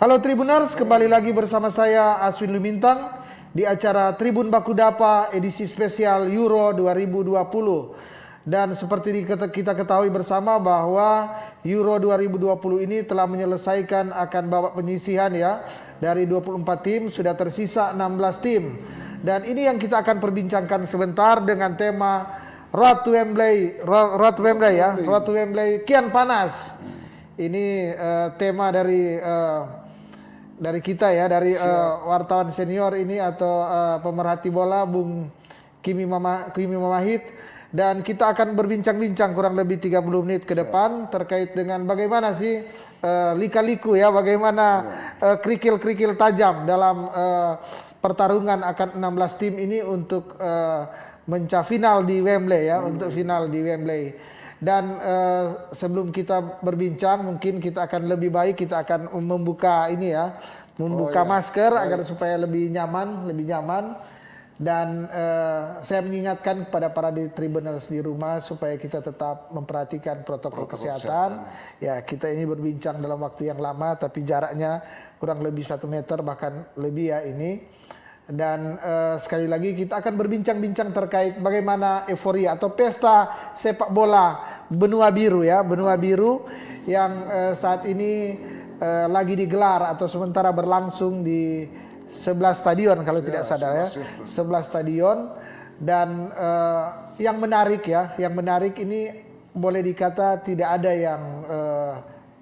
Halo Tribuners, kembali lagi bersama saya Aswin Lumintang di acara Tribun Bakudapa edisi spesial Euro 2020. Dan seperti kita ketahui bersama bahwa Euro 2020 ini telah menyelesaikan akan babak penyisihan ya. Dari 24 tim sudah tersisa 16 tim. Dan ini yang kita akan perbincangkan sebentar dengan tema Road to Wembley, Road to Wembley kian panas. Ini tema dari kita ya, dari wartawan senior ini atau pemerhati bola Bung Kimi Mamahit, dan kita akan berbincang-bincang kurang lebih 30 menit ke depan terkait dengan bagaimana sih lika-liku ya, bagaimana kerikil-kerikil tajam dalam pertarungan akan 16 tim ini untuk mencapai final di Wembley ya, untuk final di Wembley. Dan sebelum kita berbincang, mungkin kita akan lebih baik, kita akan membuka ini ya, membuka masker agar supaya lebih nyaman. Dan saya mengingatkan kepada para Tribuners di rumah supaya kita tetap memperhatikan protokol kesehatan. Ya, kita ini berbincang dalam waktu yang lama, tapi jaraknya kurang lebih 1 meter bahkan lebih ya ini. Dan sekali lagi kita akan berbincang-bincang terkait bagaimana euforia atau pesta sepak bola benua biru ya, benua biru yang saat ini lagi digelar atau sementara berlangsung di 11 stadion kalau tidak sadar ya, 11 stadion. Dan yang menarik ya, yang menarik ini boleh dikata tidak ada yang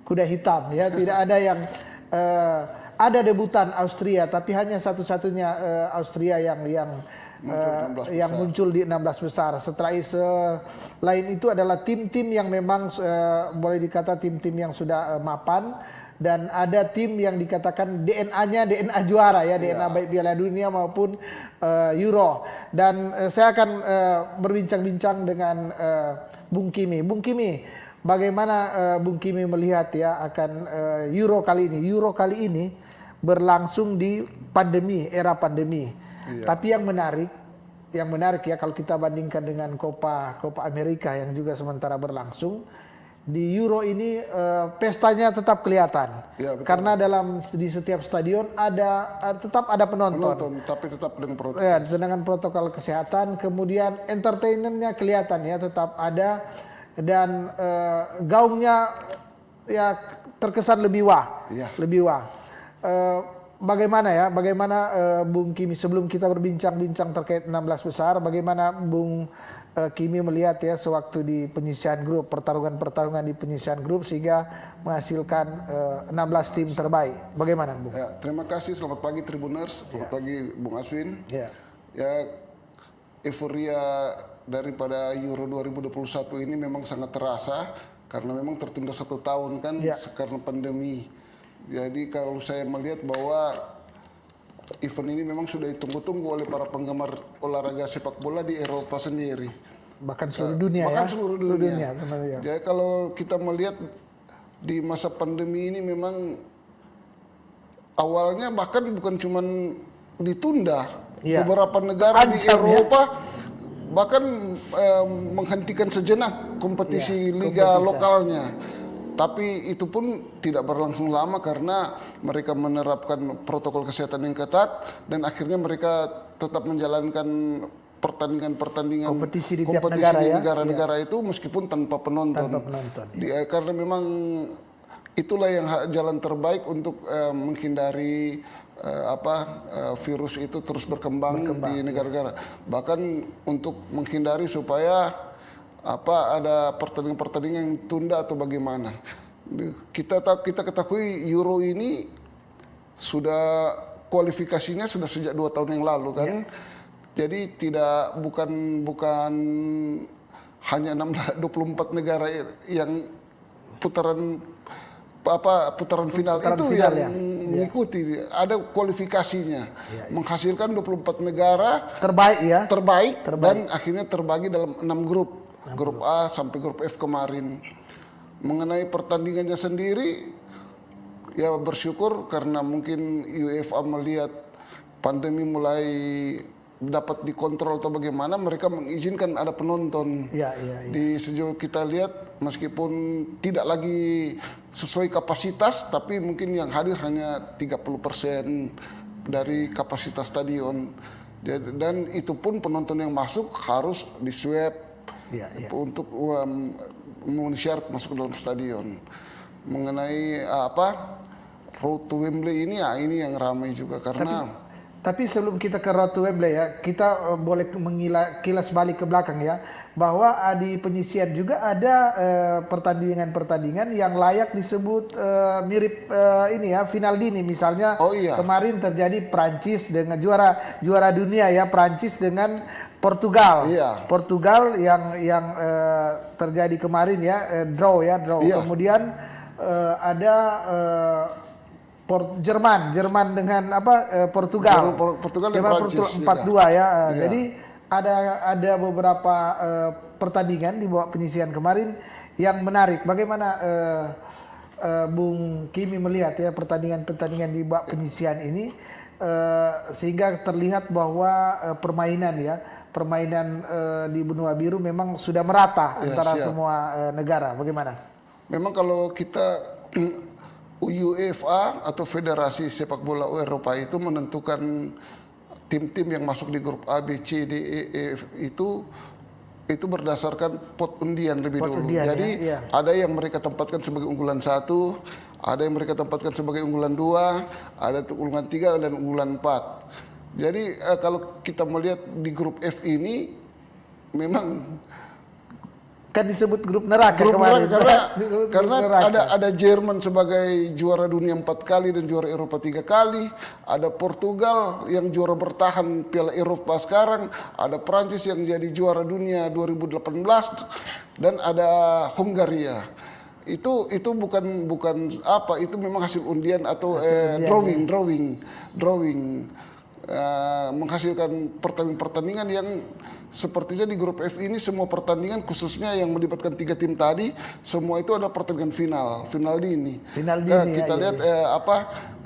kuda hitam ya, tidak ada yang ada debutan Austria, tapi hanya satu-satunya Austria yang muncul di 16 besar. Selain itu adalah tim-tim yang memang boleh dikata tim-tim yang sudah mapan, dan ada tim yang dikatakan DNA-nya DNA juara ya, DNA baik Piala Dunia maupun Euro. Dan saya akan berbincang-bincang dengan Bung Kimi. Bung Kimi, bagaimana Bung Kimi melihat ya akan Euro kali ini? Euro kali ini berlangsung di pandemi, era pandemi. Tapi yang menarik ya kalau kita bandingkan dengan Copa Amerika yang juga sementara berlangsung, di Euro ini pestanya tetap kelihatan. Ya, karena di setiap stadion tetap ada penonton, tapi tetap dengan protokol. Ya, dengan protokol kesehatan. Kemudian entertainmentnya kelihatan ya, tetap ada, dan gaungnya ya terkesan lebih wah, lebih wah. Bagaimana Bung Kimi, sebelum kita berbincang-bincang terkait 16 besar, bagaimana Bung Kimi melihat ya sewaktu di penyisihan grup, pertarungan di penyisihan grup sehingga menghasilkan 16 tim terbaik. Bagaimana Bung? Ya, terima kasih, selamat pagi Tribuners, selamat pagi Bung Aswin. Ya, euforia daripada Euro 2021 ini memang sangat terasa karena memang tertunda 1 tahun kan karena pandemi. Jadi kalau saya melihat bahwa event ini memang sudah ditunggu-tunggu oleh para penggemar olahraga sepak bola di Eropa sendiri. Bahkan seluruh dunia seluruh dunia. Jadi kalau kita melihat di masa pandemi ini memang awalnya bahkan bukan cuma ditunda. Beberapa negara di Eropa bahkan menghentikan sejenak kompetisi liga lokalnya. Tapi itu pun tidak berlangsung lama karena mereka menerapkan protokol kesehatan yang ketat dan akhirnya mereka tetap menjalankan pertandingan kompetisi di tiap negara itu meskipun tanpa penonton. Karena memang itulah yang jalan terbaik untuk menghindari virus itu terus berkembang di negara-negara. Bahkan untuk menghindari supaya ada pertandingan yang tunda atau bagaimana. Kita ketahui Euro ini sudah kualifikasinya sudah sejak 2 tahun yang lalu kan. Jadi bukan hanya 24 negara yang putaran final yang mengikuti, ada kualifikasinya. Menghasilkan 24 negara terbaik dan akhirnya terbagi dalam 6 grup. Grup A sampai grup F kemarin. Mengenai pertandingannya sendiri, ya bersyukur karena mungkin UEFA melihat pandemi mulai dapat dikontrol atau bagaimana, mereka mengizinkan ada penonton. Di sejauh kita lihat meskipun tidak lagi sesuai kapasitas, tapi mungkin yang hadir hanya 30% dari kapasitas stadion. Dan itu pun penonton yang masuk harus di swab untuk memenuhi syarat masuk ke dalam stadion. Mengenai road to Wembley ini yang ramai juga karena. Tapi sebelum kita ke road to Wembley ya, kita boleh kilas balik ke belakang ya, bahwa di penyisian juga ada pertandingan-pertandingan yang layak disebut mirip ini ya, final dini. Misalnya kemarin terjadi Prancis dengan juara dunia ya, Prancis dengan Portugal. Portugal yang terjadi kemarin ya, draw. Kemudian ada Jerman dengan Portugal. Portugal dan Prancis 4-2 ya. Jadi ada beberapa pertandingan di bawah penyisian kemarin yang menarik. Bagaimana Bung Kimi melihat ya pertandingan-pertandingan di bawah penyisian ini sehingga terlihat bahwa permainan di benua biru memang sudah merata antara semua negara. Bagaimana? Memang kalau kita UEFA atau Federasi Sepak Bola Eropa itu menentukan tim-tim yang masuk di grup A, B, C, D, E, F itu berdasarkan pot undian lebih dulu. Jadi ada yang mereka tempatkan sebagai unggulan 1, ada yang mereka tempatkan sebagai unggulan 2, ada unggulan 3 dan unggulan 4. Jadi kalau kita melihat di grup F ini memang kan disebut grup neraka kemarin. Karena ada Jerman sebagai juara dunia 4 kali dan juara Eropa 3 kali, ada Portugal yang juara bertahan Piala Eropa sekarang, ada Prancis yang jadi juara dunia 2018 dan ada Hungaria. Itu bukan itu memang hasil undian atau drawing menghasilkan pertandingan yang sepertinya di grup F ini semua pertandingan khususnya yang melibatkan 3 tim tadi semua itu ada pertandingan final dini. Kita lihat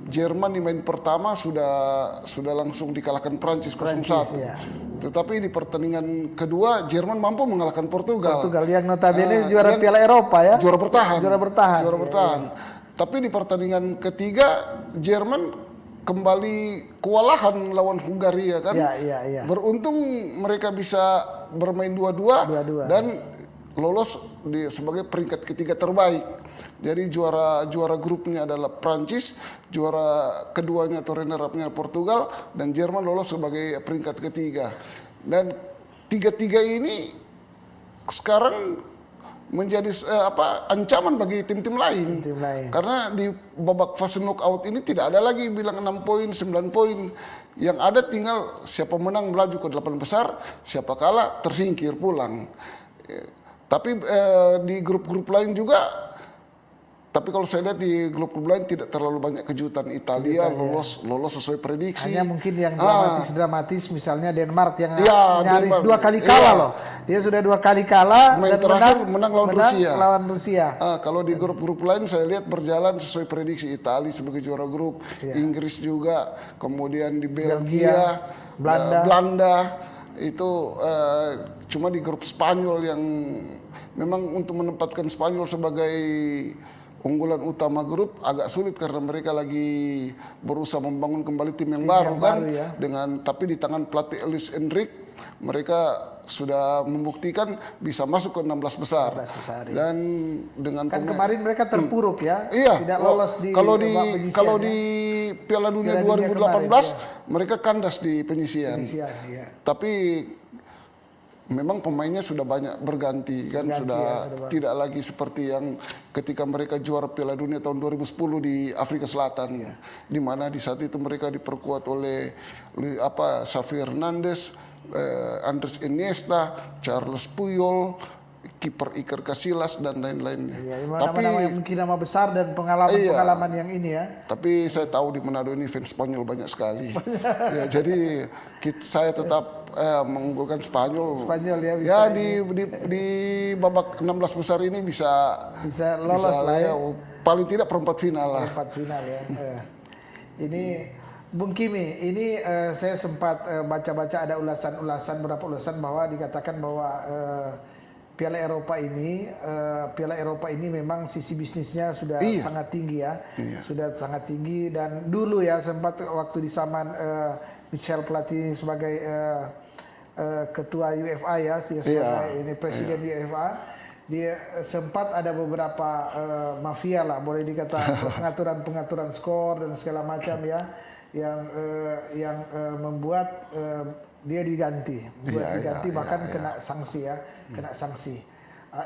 Jerman di main pertama sudah langsung dikalahkan Prancis 0-1. Tetapi di pertandingan kedua Jerman mampu mengalahkan Portugal yang notabene juara Piala Eropa ya. Juara bertahan. Tapi di pertandingan ketiga Jerman kembali kewalahan lawan Hungaria kan. Beruntung mereka bisa bermain dua-dua dan lolos sebagai peringkat ketiga terbaik. Jadi juara grupnya adalah Prancis, juara keduanya atau runner-up-nya Portugal, dan Jerman lolos sebagai peringkat ketiga. Dan tiga-tiga ini sekarang menjadi ancaman bagi tim-tim lain. Karena di babak fase knockout ini tidak ada lagi bilang 6 poin, 9 poin. Yang ada tinggal siapa menang melaju ke 8 besar, siapa kalah tersingkir pulang. Tapi di grup-grup lain juga, tapi kalau saya lihat di grup-grup lain tidak terlalu banyak kejutan. Italia lolos sesuai prediksi. Hanya mungkin yang dramatis misalnya Denmark yang nyaris 2 kali kalah loh. Dia sudah 2 kali kalah dan menang lawan Rusia. Kalau di grup-grup lain saya lihat berjalan sesuai prediksi. Italia sebagai juara grup, Inggris juga, kemudian di Belgia, Belanda itu cuma di grup Spanyol yang memang untuk menempatkan Spanyol sebagai unggulan utama grup agak sulit karena mereka lagi berusaha membangun kembali tim yang baru kan tapi di tangan pelatih Luis Enrique mereka sudah membuktikan bisa masuk ke 16 besar. Dan dengan kemarin mereka terpuruk tidak lolos di kalau di Piala Dunia 2018 mereka kandas di penyisian. Tapi memang pemainnya sudah banyak berganti kan, sudah tidak lagi seperti yang ketika mereka juara Piala Dunia tahun 2010 di Afrika Selatan, di mana di saat itu mereka diperkuat oleh Xavi Hernandez, Andres Iniesta, Charles Puyol, kiper Iker Casillas dan lain-lainnya. Tapi yang mungkin nama besar dan pengalaman yang ini ya. Tapi saya tahu di Manado ini fans Spanyol banyak sekali. Jadi saya tetap mengunggulkan Spanyol ya di babak 16 besar ini bisa lolos lah ya. Paling tidak perempat final lah. Ini Bung Kimi, ini saya sempat baca-baca ada beberapa ulasan bahwa dikatakan bahwa Piala Eropa ini memang sisi bisnisnya sudah sangat tinggi ya, sudah sangat tinggi. Dan dulu ya sempat waktu di zaman Michel Platini sebagai ketua UEFA ya, sebagai ini presiden UEFA, dia sempat ada beberapa mafia lah, boleh dikatakan pengaturan skor dan segala macam ya, yang membuat dia diganti, bahkan kena sanksi ya, kena sanksi.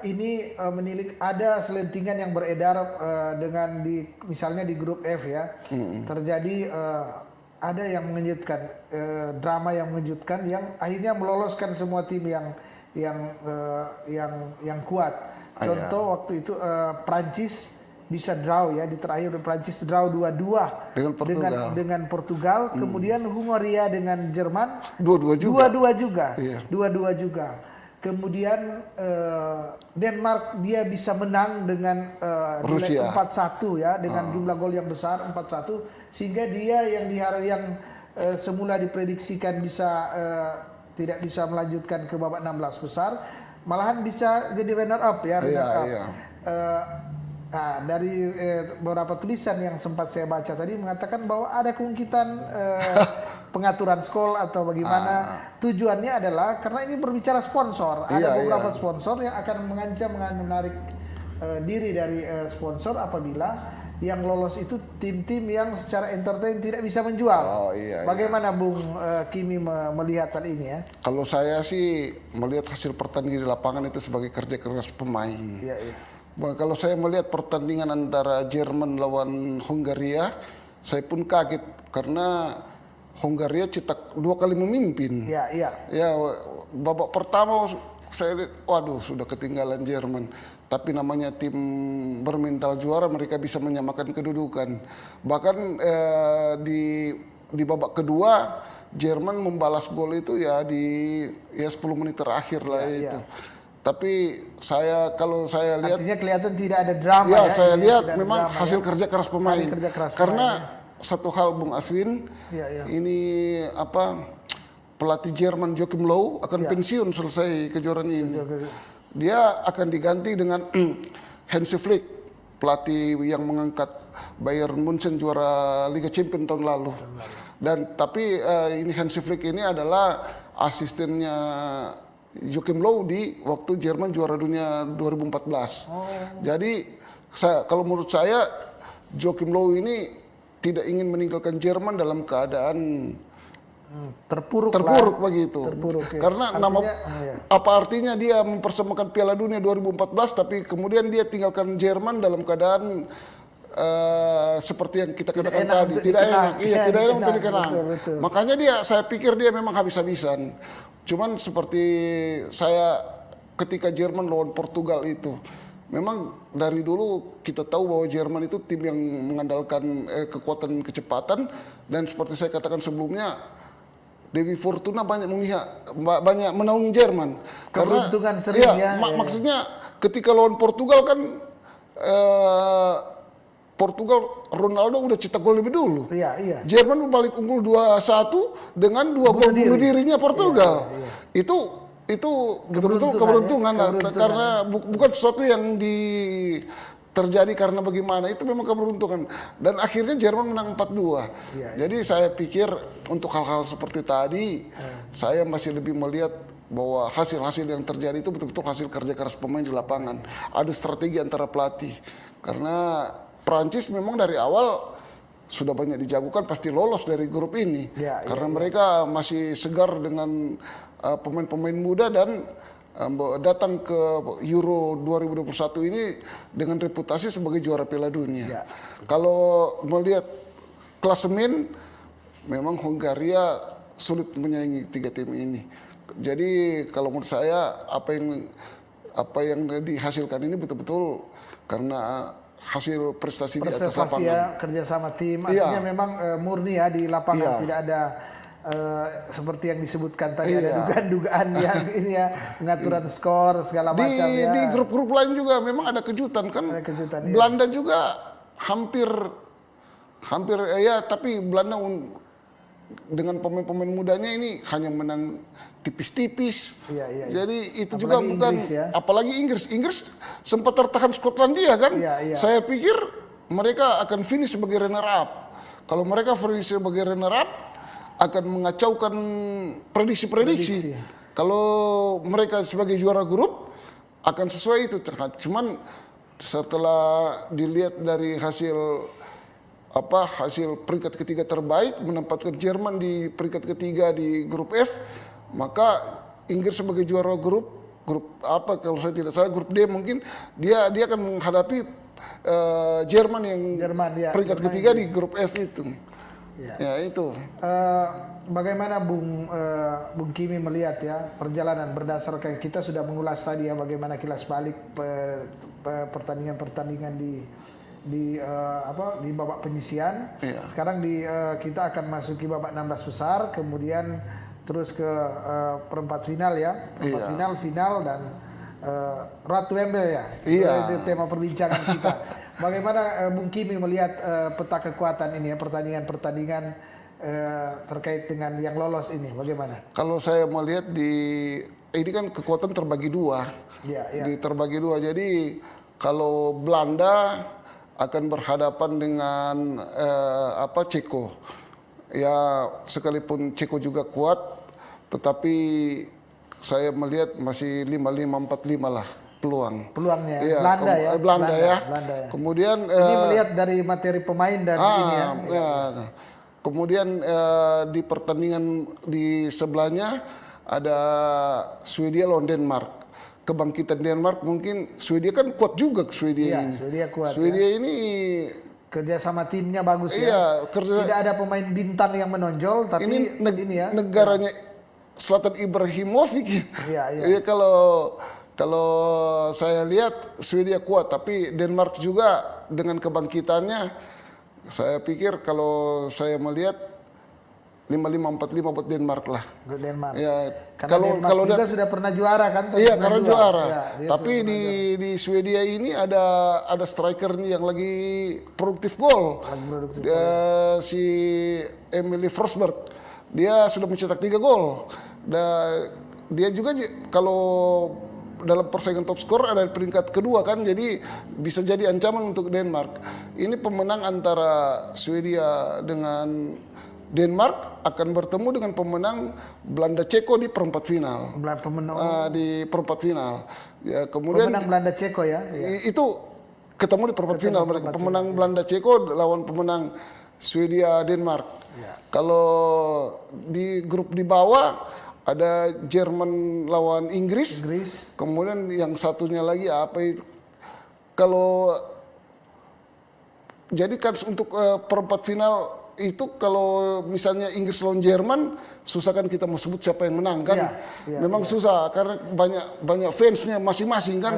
Ini menilik ada selentingan yang beredar dengan misalnya di grup F ya, terjadi ada yang mengejutkan, drama yang mengejutkan yang akhirnya meloloskan semua tim yang kuat. Contoh waktu itu Prancis bisa draw ya, di terakhir Prancis draw 2-2 dengan Portugal, kemudian Hungaria dengan Jerman 2-2 juga. Kemudian Denmark dia bisa menang dengan nilai 4-1 ya, dengan jumlah gol yang besar 4-1, sehingga dia yang semula diprediksikan bisa tidak bisa melanjutkan ke babak 16 besar, malahan bisa jadi runner up ya, Nah, dari beberapa tulisan yang sempat saya baca tadi mengatakan bahwa ada kemungkinan pengaturan skor atau bagaimana. Tujuannya adalah karena ini berbicara sponsor. Ada beberapa sponsor yang akan mengancam menarik diri dari sponsor apabila yang lolos itu tim-tim yang secara entertain tidak bisa menjual. Bagaimana Bung Kimi melihat hal ini ya? Kalau saya sih melihat hasil pertandingan di lapangan itu sebagai kerja keras pemain. Kalau saya melihat pertandingan antara Jerman lawan Hungaria, saya pun kaget karena Hungaria cetak 2 kali memimpin. Ya, babak pertama saya lihat, waduh sudah ketinggalan Jerman. Tapi namanya tim bermental juara, mereka bisa menyamakan kedudukan. Bahkan di babak kedua Jerman membalas gol itu ya di 10 menit terakhir lah itu. Tapi kalau saya lihat, artinya kelihatan tidak ada drama ya. Saya lihat memang hasil kerja keras pemain. Karena satu hal Bung Aswin, ini pelatih Jerman Joachim Löw akan pensiun selesai kejuaraan ini. Dia akan diganti dengan Hansi Flick, pelatih yang mengangkat Bayern Munchen juara Liga Champions tahun lalu. Tapi ini Hansi Flick ini adalah asistennya Joachim Löw di waktu Jerman juara dunia 2014. Jadi kalau menurut saya Joachim Löw ini tidak ingin meninggalkan Jerman dalam keadaan terpuruk begitu. Karena apa artinya dia mempersembahkan Piala Dunia 2014 tapi kemudian dia tinggalkan Jerman dalam keadaan seperti yang kita katakan tadi, tidak enak untuk dikenang. Makanya saya pikir dia memang habis-habisan. Cuman seperti saya ketika Jerman lawan Portugal itu, memang dari dulu kita tahu bahwa Jerman itu tim yang mengandalkan kekuatan kecepatan, dan seperti saya katakan sebelumnya, Dewi Fortuna banyak menaungi Jerman. Keberuntungan sering maksudnya ketika lawan Portugal kan Portugal Ronaldo udah cetak gol lebih dulu. Jerman balik unggul 2-1 dengan 2 gol bunuh dirinya Portugal. Itu betul-betul keberuntungan karena bukan sesuatu yang terjadi karena bagaimana, itu memang keberuntungan. Dan akhirnya Jerman menang 4-2. Jadi saya pikir untuk hal-hal seperti tadi, saya masih lebih melihat bahwa hasil-hasil yang terjadi itu betul-betul hasil kerja keras pemain di lapangan. Ada strategi antara pelatih. Karena Prancis memang dari awal sudah banyak dijagokan pasti lolos dari grup ini. Karena mereka masih segar dengan pemain-pemain muda dan datang ke Euro 2021 ini dengan reputasi sebagai juara Piala Dunia. Kalau melihat klasemen, memang Hungaria sulit menyaingi 3 tim ini. Jadi kalau menurut saya apa yang dihasilkan ini betul-betul karena hasil prestasi di atas lapangan. Kerjasama tim, artinya memang murni ya di lapangan, tidak ada seperti yang disebutkan tadi ada dugaan-dugaan yang ini ya, pengaturan skor segala macam ya. Di grup-grup lain juga memang ada kejutan kan. Belanda juga hampir ya, tapi Belanda dengan pemain-pemain mudanya ini hanya menang tipis-tipis. Iya, iya, iya. Jadi itu Apalagi juga bukan, Inggris ya. apalagi Inggris. Inggris sempat tertahan Skotlandia kan. Iya, iya. Saya pikir mereka akan finish sebagai runner up. Kalau mereka finish sebagai runner up, akan mengacaukan prediksi-prediksi. Kalau mereka sebagai juara grup, akan sesuai itu. Cuman setelah dilihat dari hasil peringkat ketiga terbaik, menempatkan Jerman di peringkat ketiga di grup F, maka Inggris sebagai juara grup kalau saya tidak salah grup D mungkin dia akan menghadapi Jerman yang ya, peringkat ketiga di grup F itu. Ya itu. Bagaimana Bung Kimi melihat ya perjalanan berdasarkan kita sudah mengulas tadi ya bagaimana kilas balik pertandingan-pertandingan di babak penyisian. Iya. Sekarang kita akan masuki babak 16 besar, kemudian terus ke perempat final ya, final dan Ratu Wembley ya. Iya. Itu tema perbincangan kita. Bagaimana Bung Kimi melihat peta kekuatan ini ya, pertandingan terkait dengan yang lolos ini, bagaimana? Kalau saya melihat ini kan kekuatan terbagi dua. Ya. Terbagi dua. Jadi kalau Belanda akan berhadapan dengan Ceko. Ya sekalipun Ceko juga kuat, tetapi saya melihat masih 5-5-4-5 lah peluangnya. Iya, Belanda ya. Kemudian ini melihat dari materi pemain dan ini ya. Kemudian di pertandingan di sebelahnya ada Swedia lawan Denmark. Kebangkitan Denmark mungkin Swedia kan kuat juga Swedia ini. Swedia kuat. Swedia ini kerjasama timnya bagus ya. Tidak ada pemain bintang yang menonjol, tapi ini negaranya Zlatan Ibrahimovic. Iya. Kalau saya lihat Swedia kuat, tapi Denmark juga dengan kebangkitannya, saya pikir kalau saya melihat 5-5-4-5 buat Denmark lah. Denmark. Ya, kalau juga sudah pernah juara kan? Iya, karena juara. Tapi di Swedia ini ada strikernya yang lagi produktif gol. Si Emily Forsberg. Dia sudah mencetak 3 gol. Dia juga kalau dalam persaingan top skor ada peringkat kedua kan, jadi bisa jadi ancaman untuk Denmark. Ini pemenang antara Swedia dengan Denmark akan bertemu dengan pemenang Belanda Ceko di perempat final. Di perempat final. Ya, kemudian pemenang Belanda Ceko ya. Itu ketemu di perempat final mereka. Pemenang Belanda Ceko lawan pemenang Swedia Denmark. Ya. Kalau di grup di bawah ada Jerman lawan Inggris. Kemudian yang satunya lagi apa itu? Kalau jadi kan untuk perempat final itu kalau misalnya Inggris lawan Jerman, susah kan kita mau sebut siapa yang menang kan? Memang susah karena banyak fansnya masing-masing kan.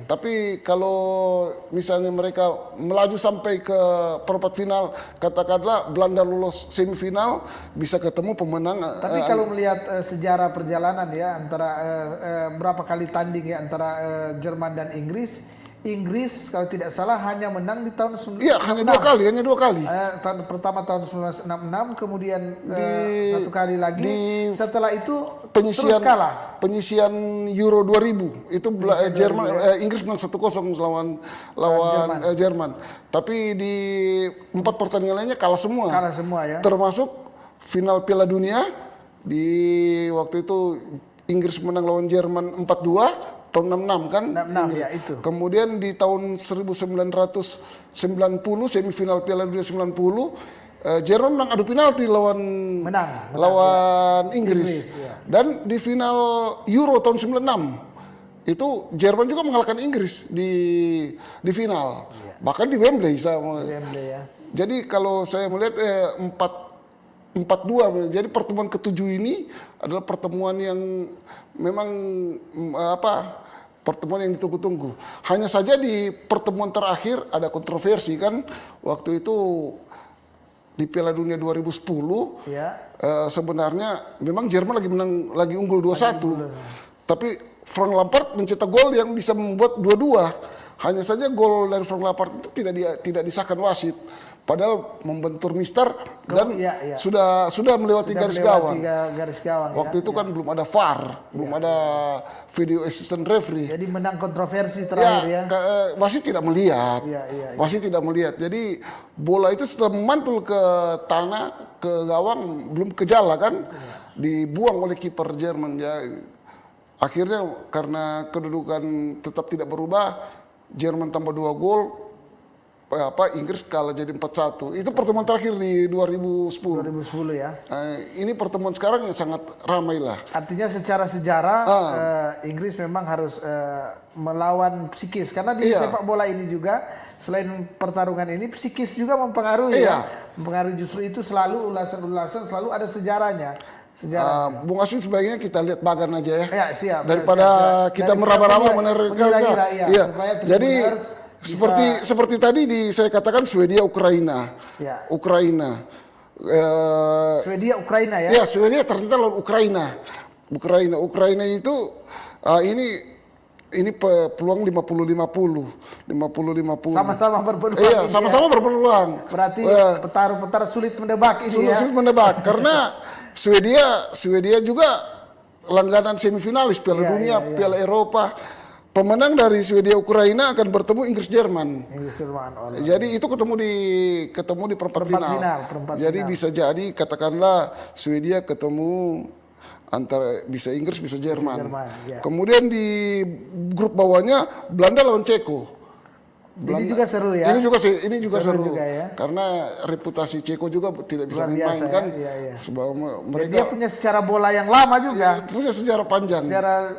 Tapi kalau misalnya mereka melaju sampai ke perempat final, katakanlah Belanda lolos semifinal, bisa ketemu pemenang. Tapi kalau melihat sejarah perjalanan ya antara berapa kali tanding ya antara Jerman dan Inggris kalau tidak salah hanya menang di tahun 1966. Iya, hanya dua kali. Tahun pertama tahun 1966, kemudian satu kali lagi. Setelah itu terus kalah. Penyisian Euro 2000 itu Inggris menang 1-0 lawan Jerman. Tapi di 4 pertandingan lainnya kalah semua. Ya. Termasuk final Piala Dunia di waktu itu Inggris menang lawan Jerman 4-2. Tahun 66 kan? 66 ya itu. Kemudian di tahun 1990 semifinal Piala Dunia 90 Jerman menang adu penalti lawan Inggris. Ya. Dan di final Euro tahun 96 itu Jerman juga mengalahkan Inggris di final. Ya. Bahkan di Wembley sama. Ya. Jadi kalau saya melihat 4-2. Jadi pertemuan ke-7 ini adalah pertemuan yang memang pertemuan yang ditunggu-tunggu. Hanya saja di pertemuan terakhir ada kontroversi kan. Waktu itu di Piala Dunia 2010 sebenarnya memang Jerman lagi unggul 2-1. Tapi Frank Lampard mencetak gol yang bisa membuat 2-2. Hanya saja gol dari Frank Lampard itu tidak disahkan wasit. padahal membentur mister dan iya. sudah melewati garis gawang. Garis gawang. Waktu itu kan belum ada VAR, belum ada video assistant referee. Jadi menang kontroversi terakhir Wasit tidak melihat. Iya. Wasit tidak melihat. Jadi bola itu setelah memantul ke tanah, ke gawang, belum ke jala kan, dibuang oleh kiper Jerman ya. Akhirnya karena kedudukan tetap tidak berubah, Jerman tambah 2 gol, Inggris kalah jadi 4-1. Itu pertemuan terakhir di 2010. 2010 ya. Ini pertemuan sekarang yang sangat ramai lah. Artinya secara sejarah Inggris memang harus melawan psikis, karena di sepak bola ini juga selain pertarungan ini psikis juga mempengaruhi mempengaruhi. Justru itu selalu ulasan-ulasan selalu ada sejarahnya. Bung Aswin sebaiknya kita lihat Bagan aja ya. Ya siap. Daripada kita meraba-raba mengira-ngira. Iya. Jadi seperti tadi saya katakan Swedia Ukraina. Ya. Ukraina ya. Ya, Swedia ternyata lawan Ukraina. Ukraina itu ini peluang 50-50. Sama-sama berpeluang. Iya, sama-sama berpeluang. Berarti petarung sulit mendebak ini ya. Sulit mendebak karena Swedia juga langganan semifinalis Piala Dunia, Piala Eropa. Pemenang dari Swedia Ukraina akan bertemu Inggris Jerman. Jadi itu ketemu di perempat final. Jadi bisa jadi katakanlah Swedia ketemu antara bisa Inggris bisa Jerman. Kemudian di grup bawahnya Belanda lawan Ceko. Ini juga seru ya. Ini juga seru. Juga ya. Karena reputasi Ceko juga tidak bisa dimainkan. Sebab mereka dia punya sejarah bola yang lama juga. Punya sejarah panjang.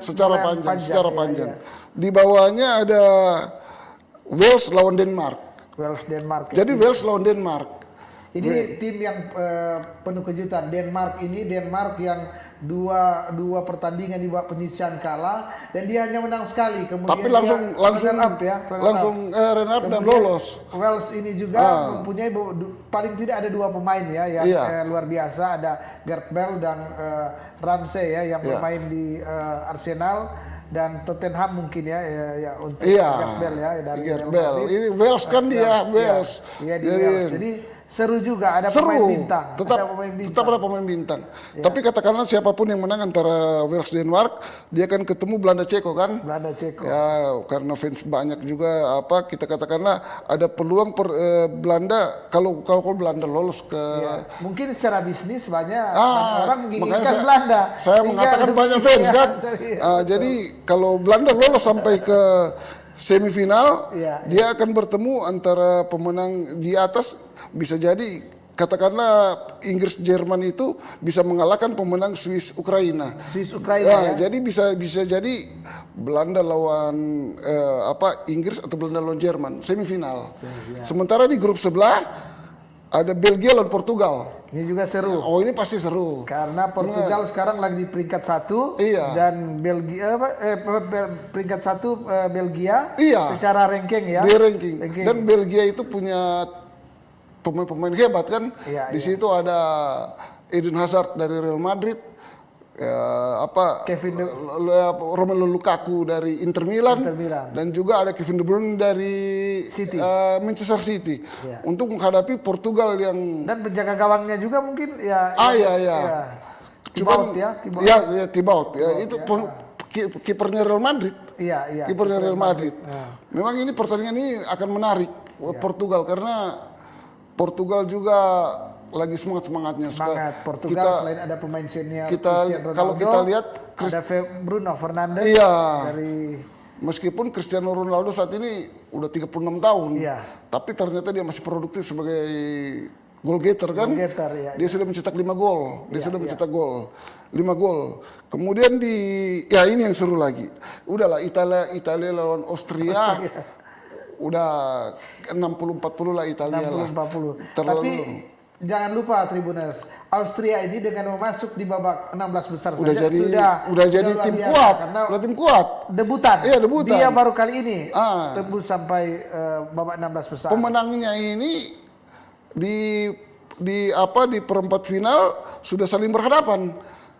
Secara panjang. Iya. Di bawahnya ada Wales lawan Denmark. Jadi Wales lawan Denmark. Ini tim yang penuh kejutan. Denmark yang dua pertandingan di babak penyisihan kalah dan dia hanya menang sekali. Kemudian tapi langsung run up dan lolos. Wales ini juga mempunyai paling tidak ada 2 pemain ya yang luar biasa, ada Gareth Bale dan Ramsey ya yang bermain di Arsenal dan Tottenham mungkin ya untuk Gareth Bale ya dari Gareth Bale. Ini Wales kan dia Wales. Jadi seru juga, ada pemain bintang. Tetap ada pemain bintang. Tapi katakanlah siapapun yang menang antara Wales Denmark, dia akan ketemu Belanda Ceko kan? Belanda Ceko. Ya, karena fans banyak juga kita katakanlah ada peluang Belanda kalau Belanda lolos ke mungkin secara bisnis banyak orang menginginkan Belanda. Saya mengatakan banyak fans kan. Jadi kalau Belanda lolos sampai ke semifinal, dia akan bertemu antara pemenang di atas. Bisa jadi katakanlah Inggris Jerman itu bisa mengalahkan pemenang Swiss Ukraina. Jadi bisa jadi Belanda lawan Inggris atau Belanda lawan Jerman semifinal. Sementara di grup sebelah ada Belgia lawan Portugal. Ini juga seru. Ini pasti seru. Karena Portugal sekarang lagi di peringkat 1 dan Belgia peringkat 1 Belgia secara ranking ya. Dan Belgia itu punya pemain-pemain hebat kan. Di situ ada Eden Hazard dari Real Madrid, Romelu Lukaku dari Inter Milan, dan juga ada Kevin De Bruyne dari Manchester City. Untuk menghadapi Portugal yang dan penjaga gawangnya juga mungkin Thibaut itu kipernya Real Madrid. Kipernya Real Madrid. Memang ini pertandingan ini akan menarik Portugal karena Portugal juga lagi semangat-semangatnya. Portugal selain ada pemain senior kalau kita lihat ada Bruno Fernandes dari meskipun Cristiano Ronaldo saat ini udah 36 tahun. Tapi ternyata dia masih produktif sebagai goal getter kan. Dia sudah mencetak 5 gol. Mencetak gol. 5 gol. Kemudian ini yang seru lagi. Udahlah Italia lawan Austria. Udah 60-40 lah Italia 60-40. Tapi jangan lupa Tribuners, Austria ini dengan masuk di babak 16 besar saja udah jadi tim kuat. Udah tim kuat. Debutan. Debutan. Dia baru kali ini tembus sampai babak 16 besar. Pemenangnya ini di perempat final sudah saling berhadapan.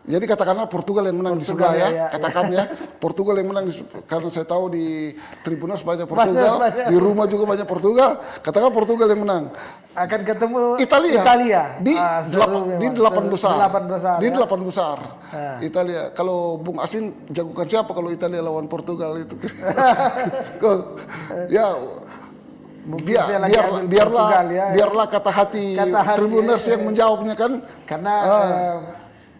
Jadi katakanlah Portugal yang menang di sebelah ya, ya, katakan ya. Portugal yang menang karena saya tahu di Tribunas banyak Portugal, banyak. di rumah juga banyak Portugal. Katakan Portugal yang menang. Akan ketemu Italia di seru delapan besar. Di ya. 8 besar. Italia. Kalau Bung Aswin jagokan siapa kalau Italia lawan Portugal itu? Ya biarlah kata hati Tribuners yang menjawabnya kan. Karena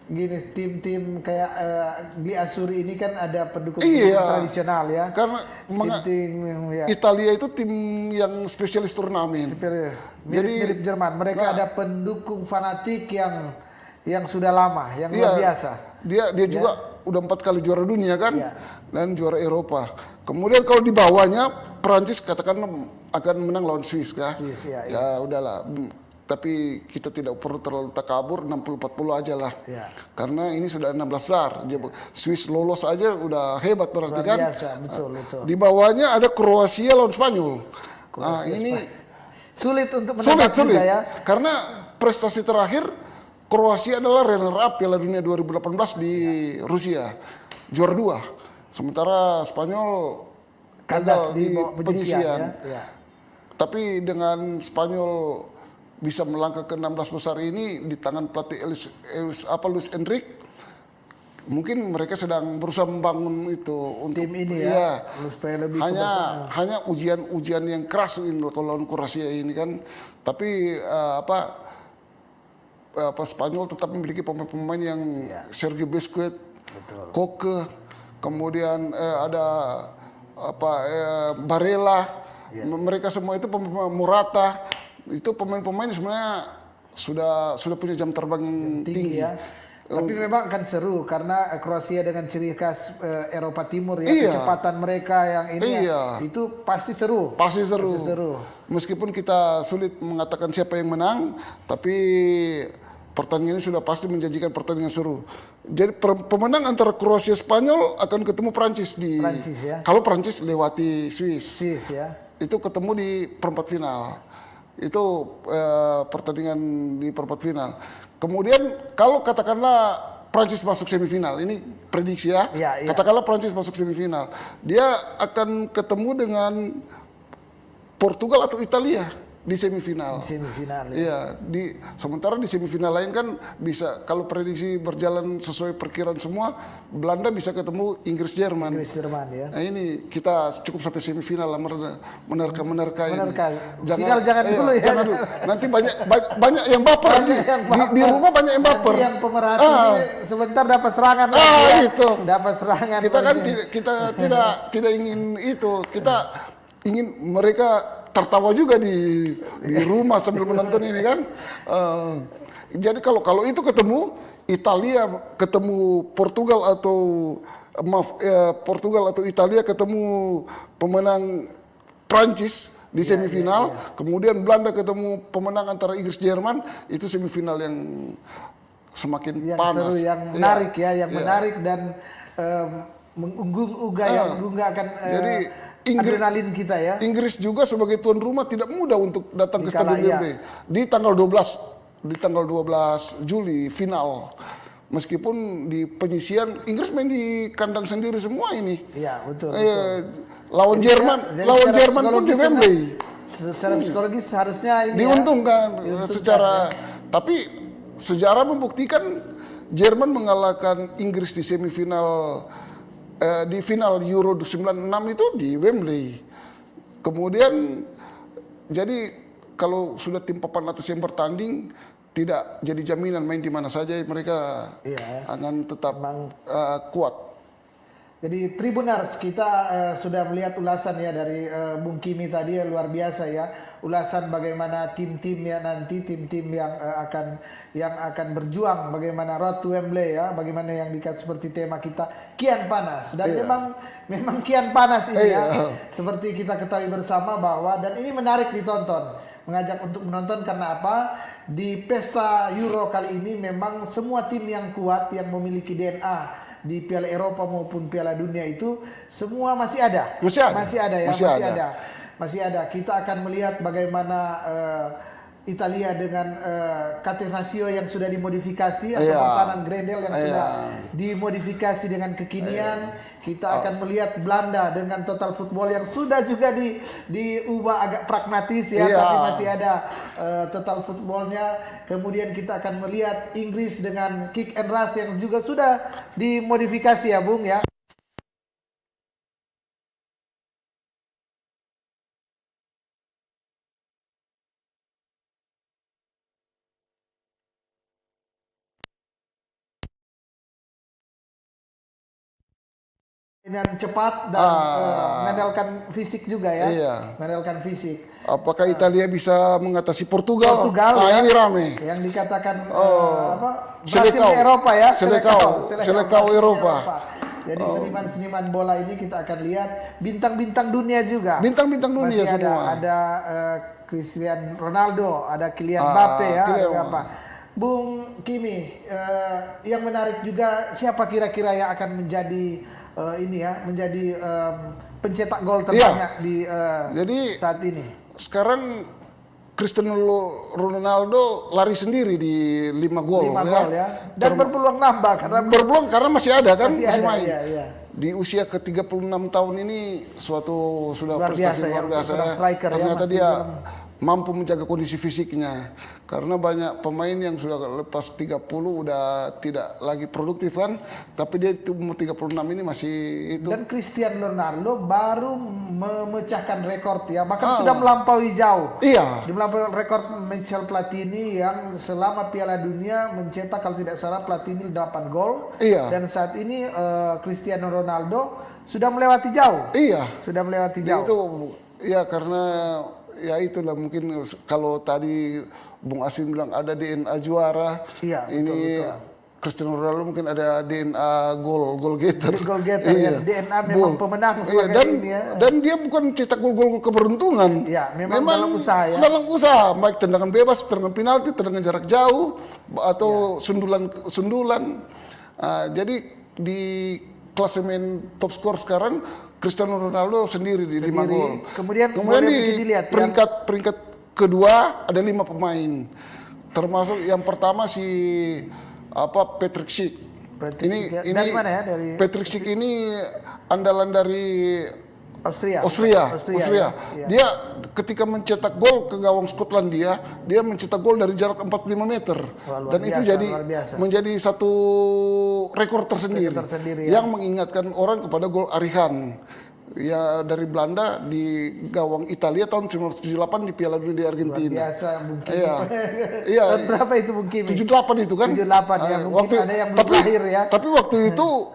gini, tim-tim kayak di Asuri ini kan ada pendukung tradisional ya. Karena Italia itu tim yang spesialis turnamen. Mirip Jerman. Mereka ada pendukung fanatik yang sudah lama, yang luar biasa. Dia juga udah 4 kali juara dunia kan, dan juara Eropa. Kemudian kalau di bawahnya Prancis katakan akan menang lawan Swiss kan. Ya udahlah. Tapi kita tidak perlu terlalu takabur, 60-40 aja lah. Karena ini sudah 16 besar. Swiss lolos aja udah hebat berarti kan. Biasa, betul. Di bawahnya ada Kroasia lawan Spanyol. Ini sulit untuk menang juga ya. Karena prestasi terakhir Kroasia adalah runner up Piala Dunia 2018 di Rusia. Juara 2. Sementara Spanyol gagal di penyisian. Tapi dengan Spanyol bisa melangkah ke 16 besar ini di tangan pelatih Luis Enrique, mungkin mereka sedang berusaha membangun itu untuk tim ini ya. Hanya ujian yang keras ini kalau lawan Kroasia ini kan. Tapi Spanyol tetap memiliki pemain-pemain yang Sergio Busquets, Koke, kemudian ada Barella, mereka semua itu pemain Morata. Itu pemain-pemain sebenarnya sudah punya jam terbang yang tinggi ya. Tapi memang akan seru karena Kroasia dengan ciri khas Eropa Timur ya, kecepatan mereka yang ini itu pasti seru. Pasti seru. Meskipun kita sulit mengatakan siapa yang menang, tapi pertandingan ini sudah pasti menjanjikan pertandingan seru. Jadi pemenang antara Kroasia Spanyol akan ketemu Prancis ya. Kalau Prancis lewati Swiss ya. Itu ketemu di perempat final. Itu pertandingan di perempat final. Kemudian kalau katakanlah Prancis masuk semifinal, ini prediksi ya. Katakanlah Prancis masuk semifinal, dia akan ketemu dengan Portugal atau Italia di semifinal. Sementara di semifinal lain kan bisa, kalau prediksi berjalan sesuai perkiraan semua, Belanda bisa ketemu Inggris Jerman ya. Nah ini kita cukup sampai semifinal lah, menerka ini. Final jangan dulu ya. Jangan dulu. Nanti banyak yang baper di rumah, banyak yang baper. Nanti yang pemerhati ini sebentar dapat serangan gitu. Dapat serangan. Kita kan tidak ingin itu. Kita ingin mereka tertawa juga di rumah sambil menonton ini kan. Jadi kalau itu ketemu Italia ketemu Portugal atau Italia ketemu pemenang Prancis di semifinal, kemudian Belanda ketemu pemenang antara Inggris Jerman, itu semifinal yang semakin panas. Seru, yang menarik yang menarik dan menggugah akan jadi adrenalin kita ya. Inggris juga sebagai tuan rumah tidak mudah untuk datang ke Stadion Wembley. Di tanggal 12 Juli final. Meskipun di penyisian Inggris main di kandang sendiri semua ini. Iya, betul. Lawan Jerman pun di Wembley. Secara psikologis harusnya ini diuntungkan secara tapi sejarah membuktikan Jerman mengalahkan Inggris di semifinal di final Euro 96 itu di Wembley. Kemudian jadi kalau sudah tim papan atas yang bertanding tidak jadi jaminan main di mana saja mereka akan tetap kuat. Jadi Tribuners kita sudah melihat ulasan ya dari Bung Kimi tadi luar biasa ya. Ulasan bagaimana tim-tim ya nanti tim-tim yang akan berjuang bagaimana road to Wembley ya, bagaimana yang dikatakan seperti tema kita kian panas dan memang kian panas ini ya. Seperti kita ketahui bersama bahwa dan ini menarik ditonton, mengajak untuk menonton karena apa? Di pesta Euro kali ini memang semua tim yang kuat yang memiliki DNA di Piala Eropa maupun Piala Dunia itu semua masih ada. Masih ada. Kita akan melihat bagaimana Italia dengan Catenaccio yang sudah dimodifikasi atau pertahanan Grendel yang sudah dimodifikasi dengan kekinian. Kita akan melihat Belanda dengan total football yang sudah juga diubah agak pragmatis ya, tapi masih ada total footballnya. Kemudian kita akan melihat Inggris dengan kick and rush yang juga sudah dimodifikasi ya Bung ya. Dengan cepat dan mengandalkan fisik juga ya. Mengandalkan fisik. Apakah Italia bisa mengatasi Portugal? Ya, ini rame. Yang dikatakan Brasil di Eropa ya. Selekau Eropa. Jadi seniman-seniman bola ini kita akan lihat bintang-bintang dunia juga. Bintang-bintang dunia masih semua. Ada Cristiano Ronaldo, ada Kylian Mbappe ya, ada apa. Bung Kimi, yang menarik juga siapa kira-kira yang akan menjadi menjadi pencetak gol terbanyak di jadi, saat ini. Sekarang Cristiano Ronaldo lari sendiri di 5 gol ya. Dan berpeluang nambah karena masih ada kan, masih main. Iya. Di usia ke-36 tahun ini sudah luar prestasi biasa, luar biasa. Striker, ternyata dia mampu menjaga kondisi fisiknya. Karena banyak pemain yang sudah lepas 30 udah tidak lagi produktif kan, tapi dia itu umur 36 ini masih itu. Dan Cristiano Ronaldo baru memecahkan rekor ya, bahkan sudah melampaui jauh. Iya. Dia melampaui rekor Michel Platini yang selama Piala Dunia mencetak kalau tidak salah Platini 8 gol. Iya. Dan saat ini Cristiano Ronaldo sudah melewati jauh. Iya. Sudah melewati jauh. Itu ya karena ya itulah mungkin kalau tadi Bung Asin bilang ada DNA juara. Iya, ini betul. Cristiano Ronaldo mungkin ada DNA goal getter. Iya. DNA memang pemenang sebagai ini ya. Dan dia bukan cetak gol keberuntungan. Iya, memang dalam usaha ya. Dalam usaha, baik tendangan bebas, tendangan penalti, tendangan jarak jauh atau sundulan. Jadi di klasemen top skor sekarang Cristiano Ronaldo sendiri di 5 gol. Kemudian di peringkat kedua ada 5 pemain. Termasuk yang pertama si Patrick Schick. Ini dari mana ya? Dari Patrick Schick ini andalan dari Austria. Ya. Dia ketika mencetak gol ke gawang Skotlandia, dia mencetak gol dari jarak 45 meter. Dan itu menjadi satu rekor tersendiri ya. Yang mengingatkan orang kepada gol Arihan ya dari Belanda di gawang Italia tahun 1978 di Piala Dunia di Argentina. Luar biasa Bung Kimi. Iya. Tahun berapa itu Bung Kimi? 78 itu kan? 78 ya. Mungkin ada yang belum lahir ya. Tapi waktu itu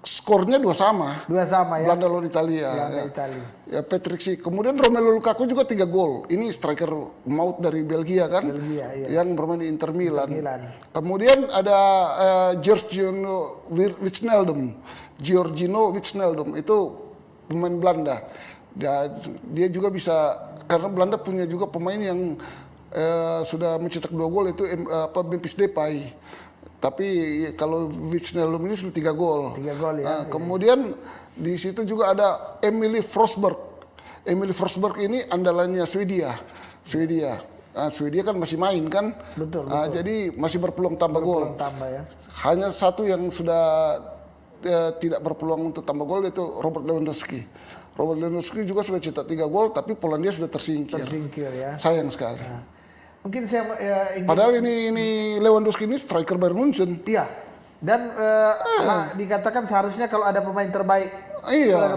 skornya 2-2 ya. Belanda lawan Italia. Ya Patrick Schick. Kemudian Romelu Lukaku juga 3 gol. Ini striker maut dari Belgia kan? Yang bermain di Inter Milan. Kemudian ada Giorgino Wijnaldum itu pemain Belanda. Dia juga bisa karena Belanda punya juga pemain yang sudah mencetak 2 gol itu Memphis Depay. Tapi kalau Wijnaldum ini sudah 3 gol. 3 gol ya. Kemudian di situ juga ada Emily Forsberg. Emily Forsberg ini andalannya Swedia. Swedia kan masih main kan. Betul. Jadi masih berpeluang tambah gol. Ya. Hanya satu yang sudah tidak berpeluang untuk tambah gol yaitu Robert Lewandowski. Robert Lewandowski juga sudah cetak 3 gol tapi Polandia sudah tersingkir ya. Sayang sekali. Mungkin saya ingin... Padahal ini Lewandowski ini striker Bayern Munchen. Iya. Dan dikatakan seharusnya kalau ada pemain terbaik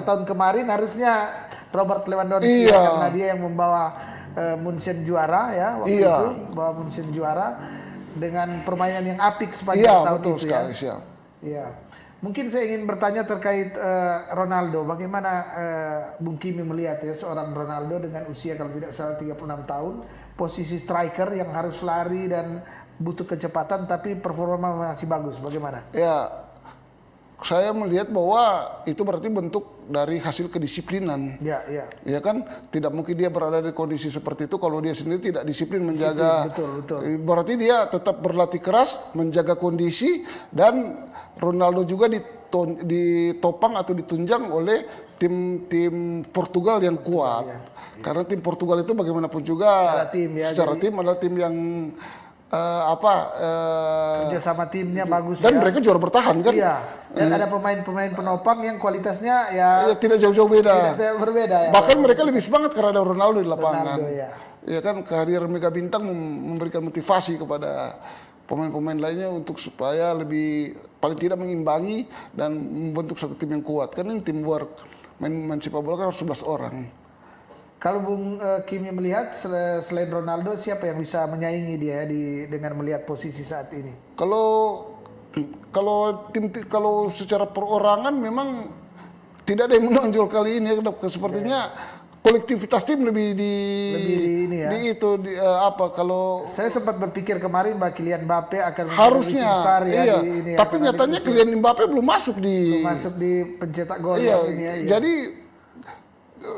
tahun kemarin harusnya Robert Lewandowski karena dia yang membawa Munchen juara ya waktu itu, bawa Munchen juara dengan permainan yang apik sepanjang tahun itu sekali, ya. Iya. Mungkin saya ingin bertanya terkait Ronaldo. Bagaimana Bung Kimi melihat ya seorang Ronaldo dengan usia kalau tidak salah 36 tahun, posisi striker yang harus lari dan butuh kecepatan tapi performa masih bagus. Bagaimana? Ya, saya melihat bahwa itu berarti bentuk dari hasil kedisiplinan. Ya kan, tidak mungkin dia berada di kondisi seperti itu kalau dia sendiri tidak disiplin menjaga. Betul. Berarti dia tetap berlatih keras, menjaga kondisi dan Ronaldo juga ditopang atau ditunjang oleh tim Portugal yang kuat. Karena tim Portugal itu bagaimanapun juga secara tim adalah tim yang kerja sama timnya bagus dan mereka juara bertahan kan. Iya. Dan ada pemain-pemain penopang yang kualitasnya ya tidak jauh-jauh beda. Tidak berbeda ya. Bahkan mereka lebih semangat karena ada Ronaldo di lapangan. Ronaldo, ya. Ya kan, kehadiran Mega Bintang memberikan motivasi kepada pemain-pemain lainnya untuk supaya lebih paling tidak mengimbangi dan membentuk satu tim yang kuat. Kan ini teamwork. Main sepak bola kan harus 11 orang. Kalau Bung Kimi melihat selain Ronaldo siapa yang bisa menyaingi dia dengan melihat posisi saat ini? Kalau secara perorangan memang tidak ada yang menonjol kali ini. Sepertinya kolektivitas tim lebih kalau saya sempat berpikir kemarin bahwa Kylian Mbappe akan harusnya star ya tapi nyatanya Kylian Mbappe belum masuk di pencetak gol ini ya. Jadi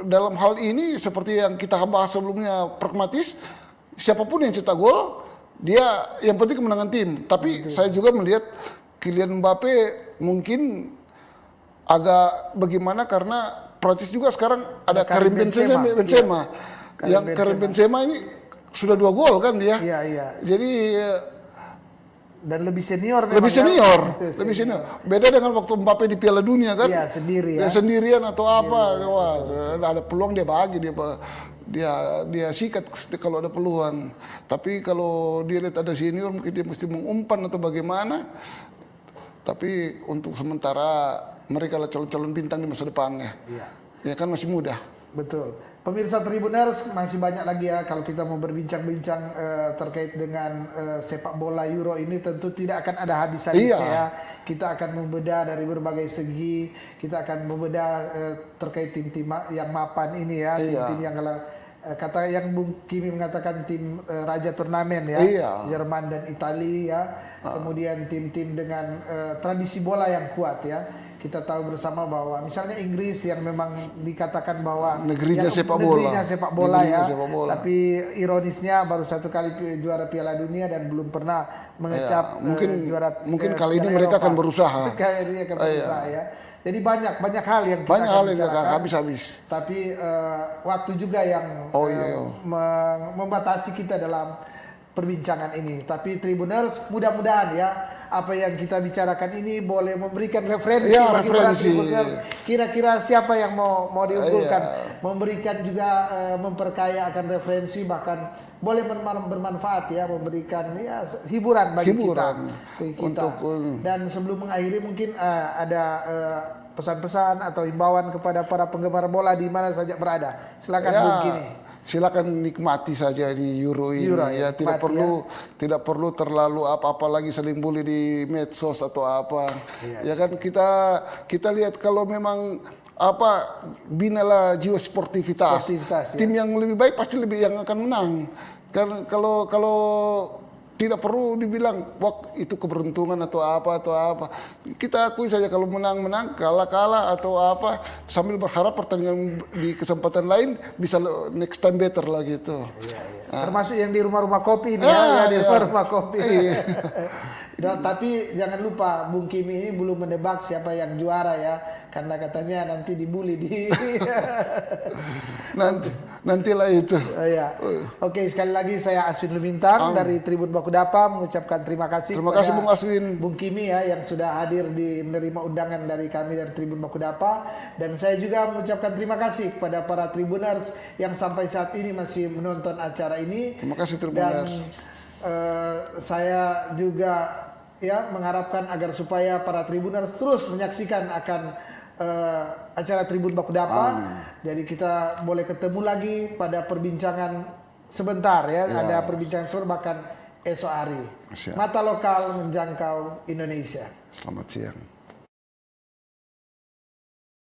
dalam hal ini seperti yang kita bahas sebelumnya, pragmatis, siapapun yang cetak gol dia yang penting kemenangan tim. Tapi saya juga melihat Kylian Mbappe mungkin agak bagaimana karena Prancis juga sekarang ada Karim Benzema. Yang Karim Benzema ini sudah 2 gol kan dia. Iya. Jadi dan lebih senior. Lebih senior. Beda dengan waktu Mbappe di Piala Dunia kan. Iya, sendiri ya. Sendirian atau apa. Wah, ada peluang dia bagi dia sikat kalau ada peluang. Tapi kalau dia lihat ada senior mungkin dia mesti mengumpan atau bagaimana. Tapi untuk sementara mereka adalah calon-calon bintang di masa depannya. Iya. Ya kan masih muda. Betul. Pemirsa Tribuners, masih banyak lagi ya kalau kita mau berbincang-bincang terkait dengan sepak bola Euro ini, tentu tidak akan ada habis-habisnya ya. Kita akan membedah dari berbagai segi, kita akan membedah terkait tim-tim yang mapan ini ya, tim-tim yang kata yang Bung Kimi mengatakan tim raja turnamen ya, Jerman dan Italia ya. Kemudian tim-tim dengan tradisi bola yang kuat ya. Kita tahu bersama bahwa misalnya Inggris yang memang dikatakan bahwa negerinya sepak bola ya. Tapi ironisnya baru 1 kali juara Piala Dunia dan belum pernah mengecap juara. Mungkin kali ini mereka akan berusaha. Kali ini akan berusaha ya. Jadi banyak hal yang kita akan bicarakan habis-habis. Tapi waktu juga yang membatasi kita dalam perbincangan ini. Tapi Tribuners, mudah-mudahan ya apa yang kita bicarakan ini boleh memberikan referensi bagi para Tribuners. Kira-kira siapa yang mau diunggulkan, memberikan juga memperkaya akan referensi, bahkan boleh bermanfaat ya, memberikan ya hiburan bagi kita. Dan sebelum mengakhiri mungkin ada pesan-pesan atau himbauan kepada para penggemar bola di mana saja berada. Silakan Bung Kimi. Silakan nikmati saja di Euro ini ya, tidak perlu terlalu apa-apa lagi saling bully di medsos atau apa. Ya kan kita lihat kalau memang binalah jiwa sportivitas tim yang lebih baik pasti yang akan menang. Karena kalau tidak perlu dibilang wah itu keberuntungan atau apa. Kita akui saja kalau menang, kalah atau apa, sambil berharap pertandingan di kesempatan lain bisa next time better lah gitu. Termasuk yang di rumah-rumah kopi ini di rumah-rumah kopi. Tapi jangan lupa Bung Kimi ini belum menebak siapa yang juara ya, karena katanya nanti dibully nantilah itu. Oke, sekali lagi saya Aswin Lumintang dari Tribun Baku Dapa mengucapkan terima kasih. Terima kasih Bung Aswin. Bung Kimi ya yang sudah hadir menerima undangan dari kami dari Tribun Baku Dapa, dan saya juga mengucapkan terima kasih kepada para Tribuners yang sampai saat ini masih menonton acara ini. Terima kasih Tribuners. Dan saya juga ya mengharapkan agar supaya para Tribuners terus menyaksikan akan acara Tribun Baku Dapa. Jadi kita boleh ketemu lagi pada perbincangan sebentar ya. Ada perbincangan sebentar bahkan esok hari. Mata lokal menjangkau Indonesia. Selamat siang.